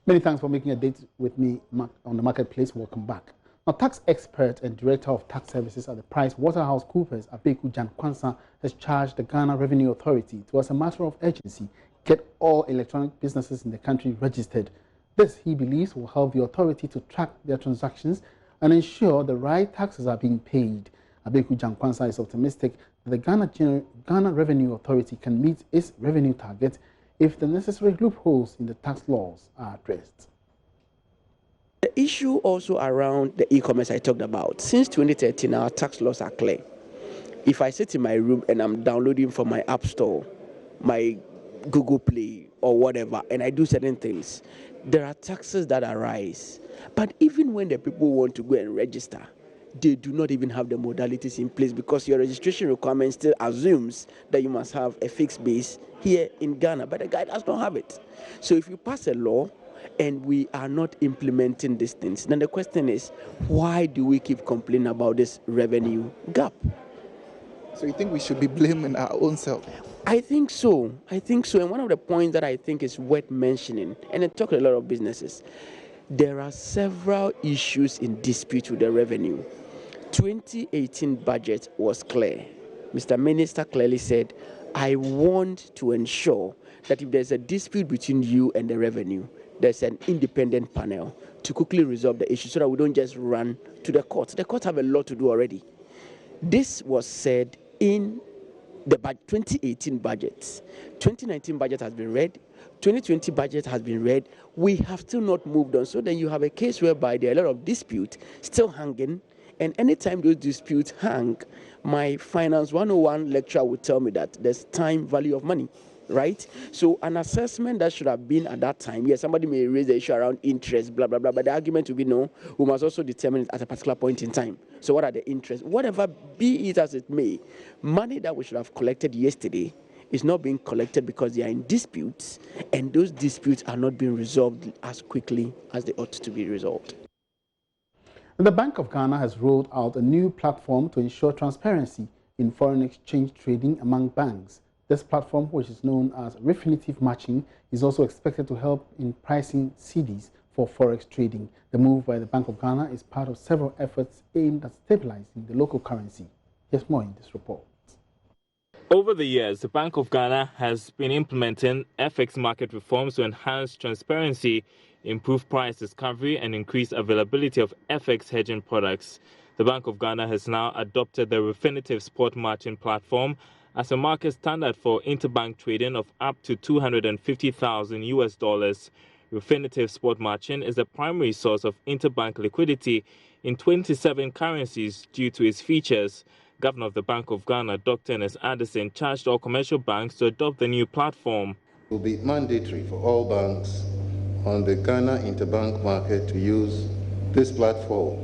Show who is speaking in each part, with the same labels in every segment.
Speaker 1: Many thanks for making a date with me on the marketplace. Welcome back. Now, tax expert and director of tax services at the PricewaterhouseCoopers, Abeku Jankwansa, has charged the Ghana Revenue Authority to, as a matter of urgency, get all electronic businesses in the country registered. This, he believes, will help the authority to track their transactions and ensure the right taxes are being paid. Abeku Jankwansa is optimistic that the Ghana Revenue Authority can meet its revenue target if the necessary loopholes in the tax laws are addressed.
Speaker 2: The issue also around the e-commerce I talked about. Since 2013, our tax laws are clear. If I sit in my room and I'm downloading from my App Store, my Google Play or whatever, and I do certain things, there are taxes that arise. But even when the people want to go and register, they do not even have the modalities in place because your registration requirement still assumes that you must have a fixed base here in Ghana, but the guy does not have it. So if you pass a law and we are not implementing these things, then the question is, why do we keep complaining about this revenue gap?
Speaker 3: So you think we should be blaming our own self?
Speaker 2: I think so. And one of the points that I think is worth mentioning, and I talk to a lot of businesses, there are several issues in dispute with the revenue. 2018 budget was clear. Mr. Minister clearly said, I want to ensure that if there's a dispute between you and the revenue, there's an independent panel to quickly resolve the issue so that we don't just run to the courts. The courts have a lot to do already. This was said in the 2018 budget. 2019 budget has been read. 2020 budget has been read. We have still not moved on. So then you have a case whereby there are a lot of dispute still hanging. And anytime those disputes hang, my Finance 101 lecturer would tell me that there's time value of money, right? So an assessment that should have been at that time, yes, somebody may raise the issue around interest, blah, blah, blah, but the argument will be no, we must also determine it at a particular point in time. So what are the interests? Whatever be it as it may, money that we should have collected yesterday is not being collected because they are in disputes, and those disputes are not being resolved as quickly as they ought to be resolved.
Speaker 1: The Bank of Ghana has rolled out a new platform to ensure transparency in foreign exchange trading among banks. This platform, which is known as Refinitiv Matching, is also expected to help in pricing CDs for forex trading. The move by the Bank of Ghana is part of several efforts aimed at stabilizing the local currency. Here's more in this report.
Speaker 4: Over the years, the Bank of Ghana has been implementing FX market reforms to enhance transparency, improve price discovery, and increase availability of FX hedging products. The Bank of Ghana has now adopted the Refinitiv Spot Matching platform as a market standard for interbank trading of up to $250,000. Refinitiv Spot Matching is the primary source of interbank liquidity in 27 currencies due to its features. Governor of the Bank of Ghana, Dr. Ernest Addison, charged all commercial banks to adopt the new platform.
Speaker 5: It will be mandatory for all banks on the Ghana interbank market to use this platform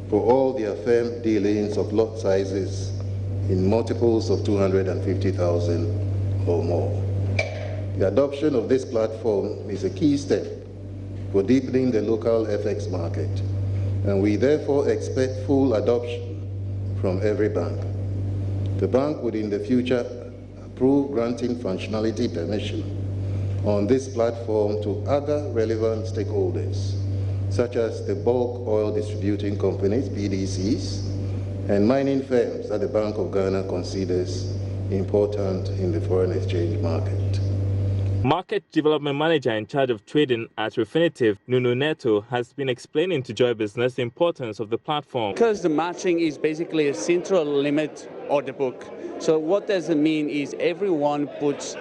Speaker 5: for all their firm dealings of lot sizes in multiples of 250,000 or more. The adoption of this platform is a key step for deepening the local FX market, and we therefore expect full adoption from every bank. The bank would in the future approve granting functionality permission on this platform to other relevant stakeholders, such as the bulk oil distributing companies, BDCs, and mining firms that the Bank of Ghana considers important in the foreign exchange market.
Speaker 4: Market Development Manager in charge of trading at Refinitiv, Nuno Neto, has been explaining to Joy Business the importance of the platform.
Speaker 6: Because the matching is basically a central limit order book. So what does it mean is everyone puts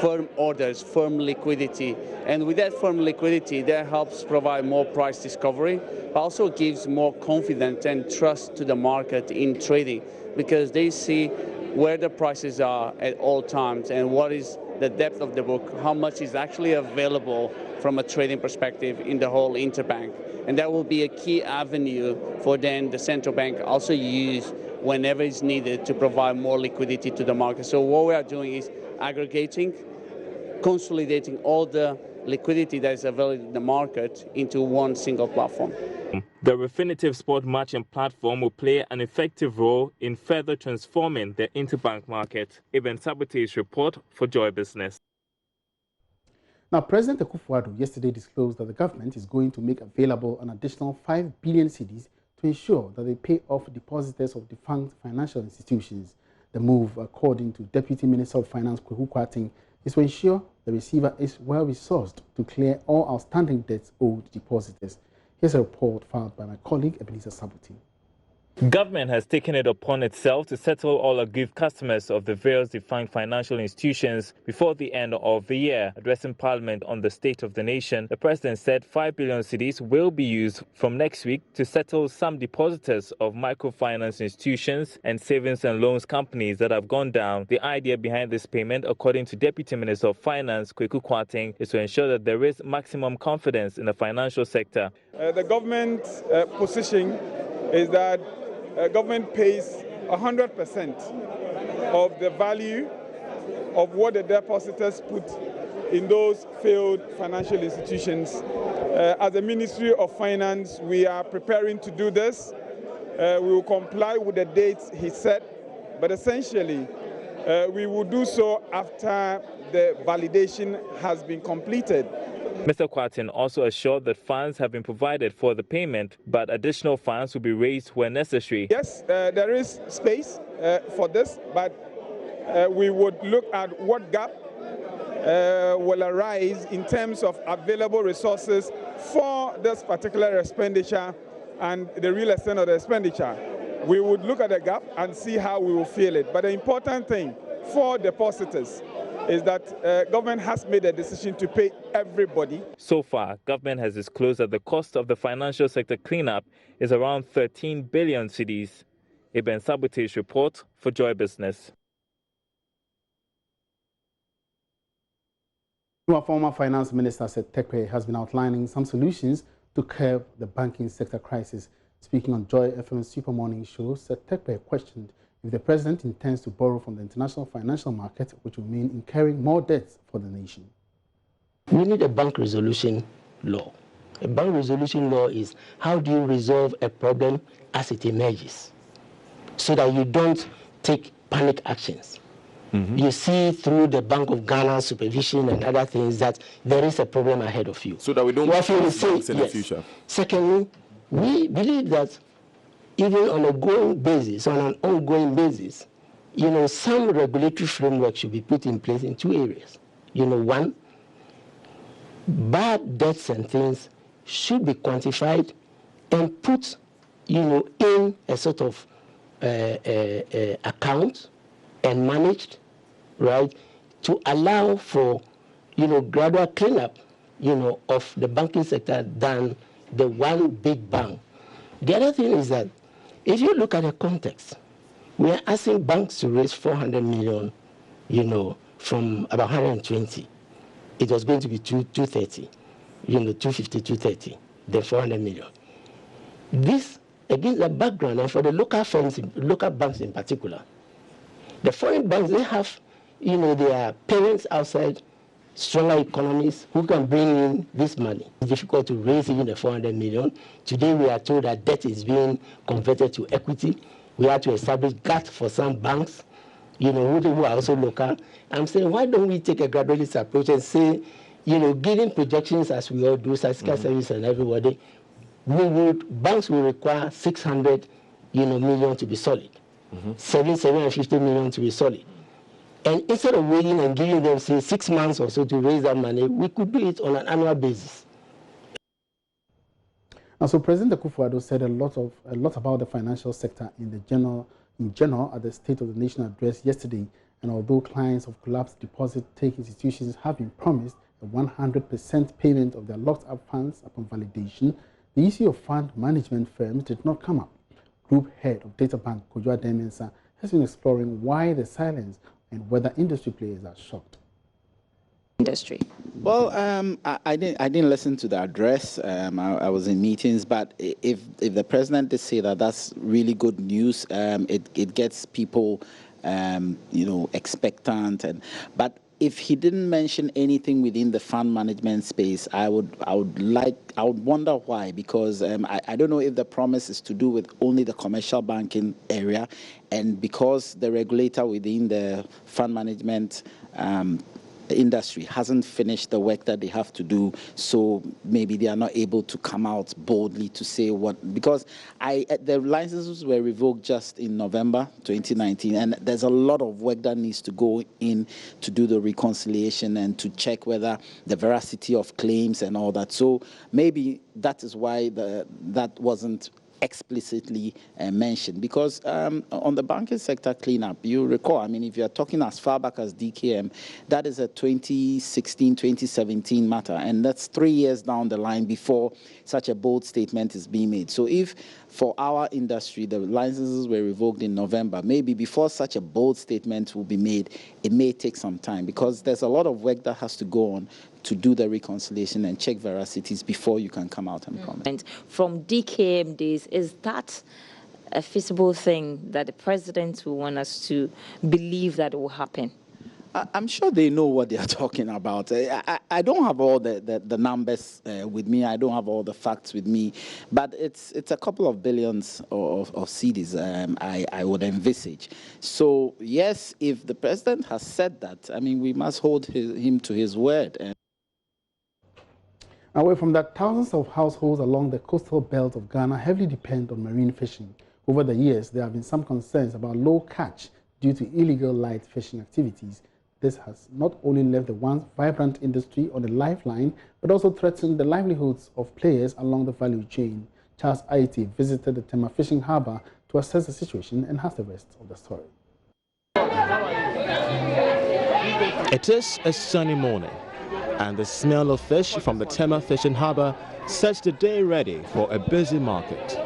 Speaker 6: firm orders, firm liquidity. And with that firm liquidity, that helps provide more price discovery, but also gives more confidence and trust to the market in trading because they see where the prices are at all times and what is the depth of the book, how much is actually available from a trading perspective in the whole interbank. And that will be a key avenue for then the central bank also use whenever it's needed to provide more liquidity to the market. So what we are doing is aggregating, consolidating all the liquidity that is available in the market into one single platform.
Speaker 4: The Refinitiv Spot Matching platform will play an effective role in further transforming the interbank market. Ibn Sabate's report for Joy Business.
Speaker 1: Now, President Akufo-Addo yesterday disclosed that the government is going to make available an additional 5 billion cedis to ensure that they pay off depositors of defunct financial institutions. The move, according to Deputy Minister of Finance Kweku Kwarteng, is to ensure the receiver is well-resourced to clear all outstanding debts owed depositors. Here's a report filed by my colleague Ebenezer Sabuti.
Speaker 4: Government has taken it upon itself to settle all aggrieved customers of the various defined financial institutions before the end of the year. Addressing Parliament on the state of the nation, the President said 5 billion cedis will be used from next week to settle some depositors of microfinance institutions and savings and loans companies that have gone down. The idea behind this payment, according to Deputy Minister of Finance Kweku Kwarteng, is to ensure that there is maximum confidence in the financial sector.
Speaker 7: The government's position is that government pays 100% of the value of what the depositors put in those failed financial institutions. As the Ministry of Finance, we are preparing to do this. We will comply with the dates he set, but essentially we will do so after the validation has been completed.
Speaker 4: Mr. Kwarteng also assured that funds have been provided for the payment, but additional funds will be raised where necessary.
Speaker 7: Yes, there is space for this, but we would look at what gap will arise in terms of available resources for this particular expenditure and the real extent of the expenditure. We would look at the gap and see how we will fill it. But the important thing for depositors is that government has made a decision to pay everybody.
Speaker 4: So far, government has disclosed that the cost of the financial sector cleanup is around 13 billion cedis. Ibn Sabuti's report for Joy Business.
Speaker 1: Our former finance minister said Tekpe has been outlining some solutions to curb the banking sector crisis. Speaking on Joy FM's Super Morning Show, said Tekpe questioned if the president intends to borrow from the international financial market, which will mean incurring more debts for the nation.
Speaker 8: We need a bank resolution law. A bank resolution law is how do you resolve a problem as it emerges so that you don't take panic actions. You see through the Bank of Ghana supervision and other things that there is a problem ahead of you.
Speaker 9: So that we don't face banks in the future.
Speaker 8: Secondly, we believe that even on an ongoing basis, some regulatory framework should be put in place in two areas. One, bad debts and things should be quantified and put, in a sort of account and managed, right, to allow for, gradual cleanup, of the banking sector than the one big bang. The other thing is that if you look at the context, we are asking banks to raise 400 million, from about 120. It was going to be 230, 250, 230, then 400 million. This, against the background, and for the local firms, local banks in particular, the foreign banks, they have, their parents outside, stronger economies who can bring in this money. It's difficult to raise even the 400 million. Today we are told that debt is being converted to equity. We have to establish GAT for some banks, who are also local. I'm saying, why don't we take a gradualist approach and say, giving projections as we all do, statistical service and everybody, banks will require 600 million to be solid, 750 million to be solid. And instead of waiting and giving them, say, 6 months or so to raise that money, we could do it on an annual basis.
Speaker 1: And so President Akufo-Addo said a lot about the financial sector in general at the State of the Nation address yesterday. And although clients of collapsed deposit-taking institutions have been promised a 100% payment of their locked-up funds upon validation, the issue of fund management firms did not come up. Group Head of Data Bank, Kojo Ademensa, has been exploring why the silence and whether industry players are shocked.
Speaker 10: Industry.
Speaker 11: Well, I didn't listen to the address. I was in meetings, but if the president did say that, that's really good news. It gets people, expectant. But if he didn't mention anything within the fund management space, I would wonder why. Because I don't know if the promise is to do with only the commercial banking area, and because the regulator within the fund management industry hasn't finished the work that they have to do, so maybe they are not able to come out boldly to say what, because the licenses were revoked just in November 2019, and there's a lot of work that needs to go in to do the reconciliation and to check whether the veracity of claims and all that. So maybe that is why that wasn't explicitly mentioned, because on the banking sector cleanup, you recall, I mean, if you're talking as far back as DKM, that is a 2016, 2017 matter, and that's 3 years down the line before such a bold statement is being made. So if for our industry, the licenses were revoked in November, maybe before such a bold statement will be made, it may take some time, because there's a lot of work that has to go on to do the reconciliation and check veracities before you can come out and comment.
Speaker 10: And from DKM days, is that a feasible thing that the president will want us to believe that it will happen?
Speaker 11: I'm sure they know what they are talking about. I don't have all the numbers with me. I don't have all the facts with me. But it's a couple of billions of cedis, I would envisage. So, yes, if the president has said that, I mean, we must hold him to his word.
Speaker 1: Away from that, thousands of households along the coastal belt of Ghana heavily depend on marine fishing. Over the years, there have been some concerns about low catch due to illegal light fishing activities. This has not only left the once vibrant industry on a lifeline, but also threatened the livelihoods of players along the value chain. Charles Aiti visited the Tema Fishing Harbour to assess the situation and has the rest of the story.
Speaker 12: It is a sunny morning, and the smell of fish from the Tema Fishing Harbour sets the day ready for a busy market.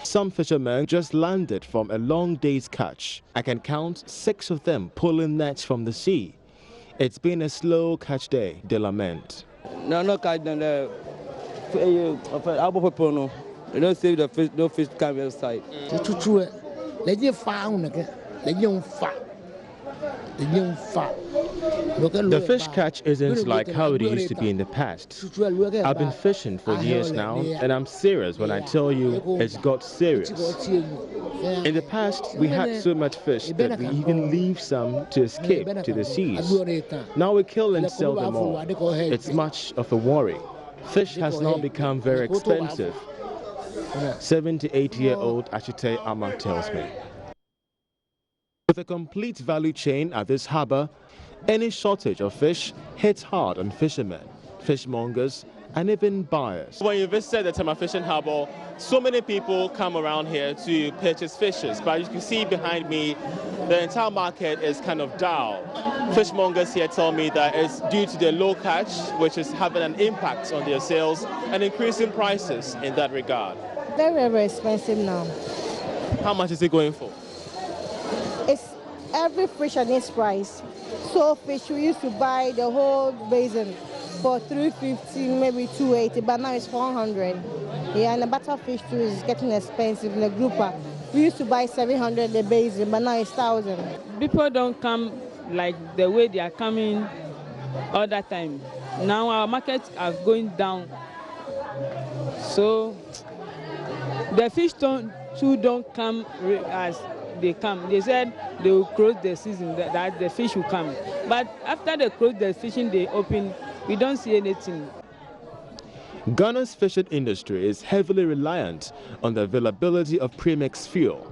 Speaker 12: Some fishermen just landed from a long day's catch. I can count 6 of them pulling nets from the sea. It's been a slow catch day, they lament.
Speaker 13: No catch than the they don't save the fish, no fish come outside.
Speaker 12: The fish catch isn't like how it used to be in the past. I've been fishing for years now, and I'm serious when I tell you it's got serious. In the past, we had so much fish that we even leave some to escape to the seas. Now we kill and sell them all. It's much of a worry. Fish has now become very expensive. 78-year-old Achite Ama tells me. With a complete value chain at this harbour, any shortage of fish hits hard on fishermen, fishmongers, and even buyers.
Speaker 4: When you visit the Tema Fishing Harbour, so many people come around here to purchase fishes, but as you can see behind me, the entire market is kind of dull. Fishmongers here tell me that it's due to the low catch, which is having an impact on their sales and increasing prices in that regard.
Speaker 14: Very, very expensive now.
Speaker 4: How much is it going for?
Speaker 14: It's every fish at its price. So fish, we used to buy the whole basin for $350, maybe $280, but now it's $400. Yeah, and the butterfish too is getting expensive in the grouper. We used to buy $700 the basin, but now it's $1,000.
Speaker 15: People don't come like the way they are coming all that time. Now our markets are going down. So the fish don't come as they come. They said they will close the season, that the fish will come. But after they close the fishing, they open, we don't see anything.
Speaker 12: Ghana's fishing industry is heavily reliant on the availability of premix fuel,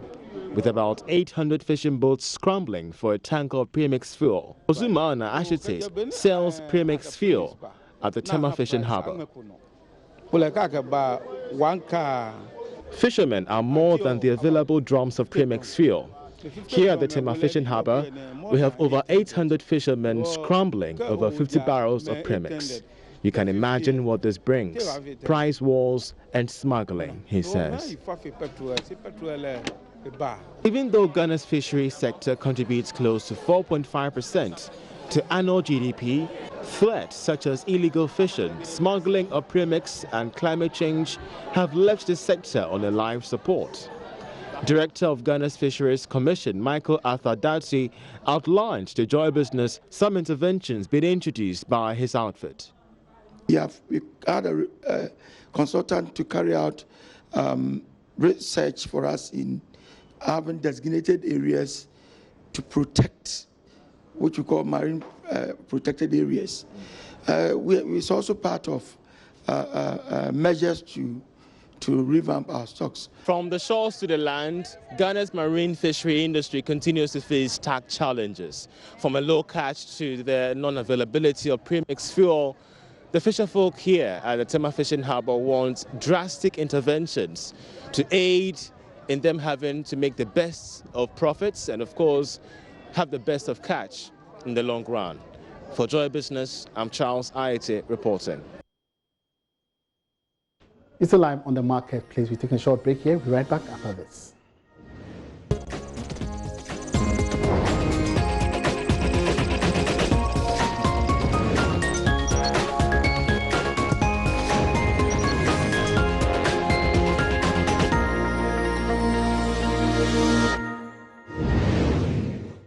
Speaker 12: with about 800 fishing boats scrambling for a tank of premix fuel. Ozumana Ashite sells premix fuel at the Tema Fishing Harbour. Fishermen are more than the available drums of premix fuel. Here at the Tema Fishing Harbour, we have over 800 fishermen scrambling over 50 barrels of premix. You can imagine what this brings. Price wars and smuggling, he says. Even though Ghana's fishery sector contributes close to 4.5% to annual GDP, threats such as illegal fishing, smuggling of premix and climate change have left the sector on a life support. Director of Ghana's Fisheries Commission, Michael Arthur Datsi, outlined to Joy Business some interventions being introduced by his outfit.
Speaker 16: We had a consultant to carry out research for us in having designated areas to protect which we call marine protected areas. It's also part of measures to revamp our stocks.
Speaker 12: From the shores to the land, Ghana's marine fishery industry continues to face stark challenges. From a low catch to the non-availability of premixed fuel, the fisherfolk here at the Tema Fishing Harbour want drastic interventions to aid in them having to make the best of profits and, of course, have the best of catch in the long run. For Joy Business, I'm Charles Aite reporting.
Speaker 1: It's live on the marketplace. We're taking a short break here. We'll be right back after this.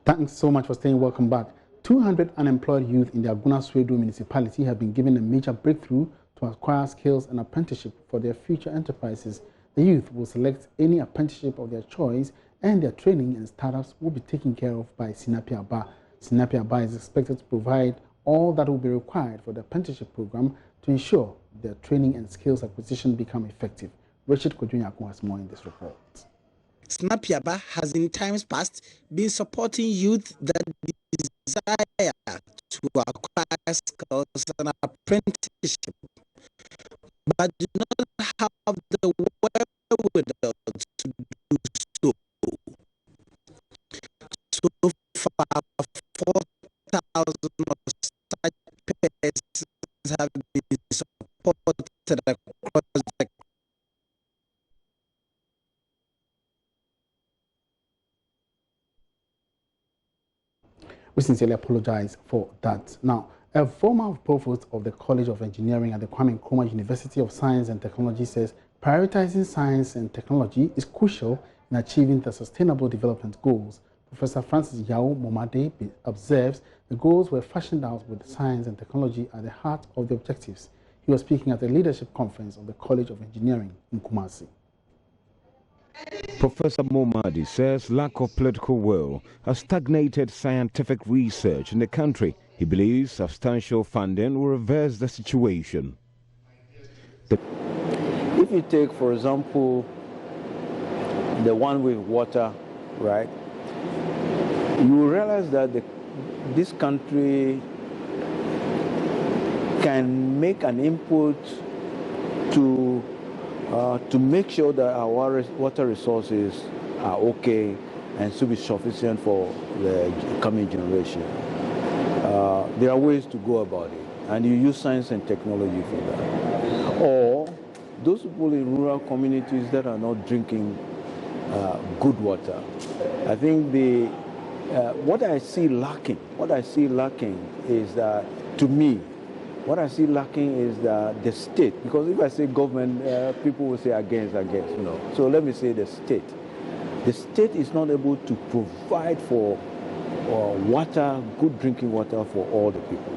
Speaker 1: Thanks so much for staying. Welcome back. 200 unemployed youth in the Aguna Swedo municipality have been given a major breakthrough to acquire skills and apprenticeship for their future enterprises. The youth will select any apprenticeship of their choice, and their training and startups will be taken care of by Sinapi Aba. Sinapi Aba is expected to provide all that will be required for the apprenticeship program to ensure their training and skills acquisition become effective. Richard Kojunyako has more in this report.
Speaker 17: Sinapi Aba has in times past been supporting youth that desire to acquire skills and apprenticeship, but do not have the wherewithal to do so. So far, 4,000 of such persons have been supported across the
Speaker 1: We sincerely apologize for that. Now, a former provost of the College of Engineering at the Kwame Nkrumah University of Science and Technology says prioritizing science and technology is crucial in achieving the Sustainable Development Goals. Professor Francis Yao Momade observes the goals were fashioned out with science and technology at the heart of the objectives. He was speaking at the leadership conference of the College of Engineering in Kumasi.
Speaker 18: Professor Momadi says lack of political will has stagnated scientific research in the country. He believes substantial funding will reverse the situation.
Speaker 19: If you take, for example, the one with water, right, you will realize that this country can make an input to make sure that our water resources are okay and to be sufficient for the coming generation. There are ways to go about it, and you use science and technology for that. Or those people in rural communities that are not drinking good water. I think what I see lacking is that, to me, what I see lacking is the state, because if I say government, people will say against, you know. So let me say the state. The state is not able to provide for water, good drinking water for all the people.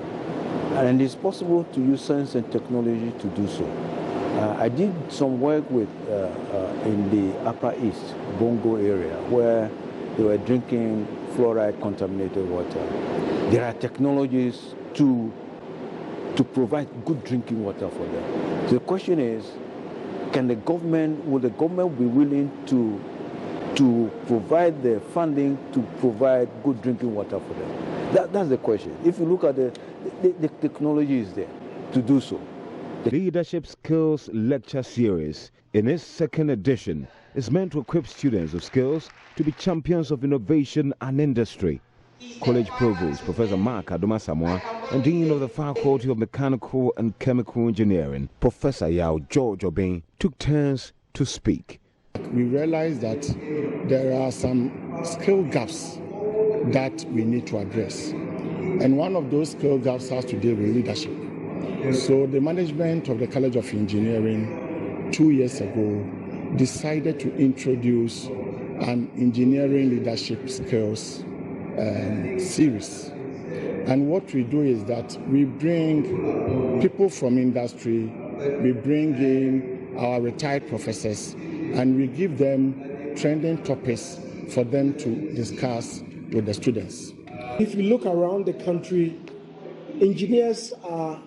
Speaker 19: And it's possible to use science and technology to do so. I did some work with in the Upper East, Bongo area, where they were drinking fluoride-contaminated water. There are technologies to provide good drinking water for them. So the question is, will the government be willing to provide the funding to provide good drinking water for them? That's the question. If you look at the technology is there to do so.
Speaker 18: The Leadership Skills Lecture Series, in its second edition, is meant to equip students with skills to be champions of innovation and industry. College Provost Professor Mark Adoma Samoa and Dean of the Faculty of Mechanical and Chemical Engineering, Professor Yao George Obeng, took turns to speak.
Speaker 20: We realize that there are some skill gaps that we need to address. And one of those skill gaps has to do with leadership. So the management of the College of Engineering 2 years ago decided to introduce an engineering leadership skills series. And what we do is that we bring people from industry, we bring in our retired professors, and we give them trending topics for them to discuss with the students.
Speaker 21: If you look around the country, engineers are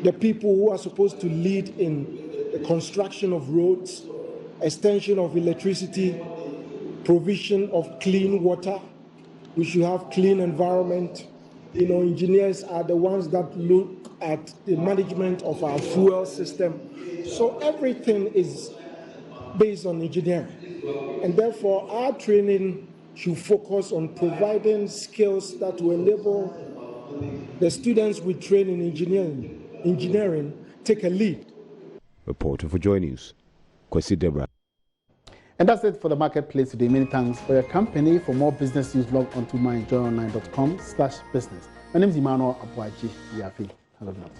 Speaker 21: the people who are supposed to lead in the construction of roads, extension of electricity, provision of clean water. We should have clean environment. You know, engineers are the ones that look at the management of our fuel system. So everything is based on engineering. And therefore, our training should focus on providing skills that will enable the students we train in engineering take a lead.
Speaker 18: Reporter for JoyNews, Kwesi Debra.
Speaker 1: And that's it for the marketplace today. Many thanks for your company. For more business news, log on to myjoyonline.com/business. My name is Emmanuel Abuaji Yafi. Have a good night.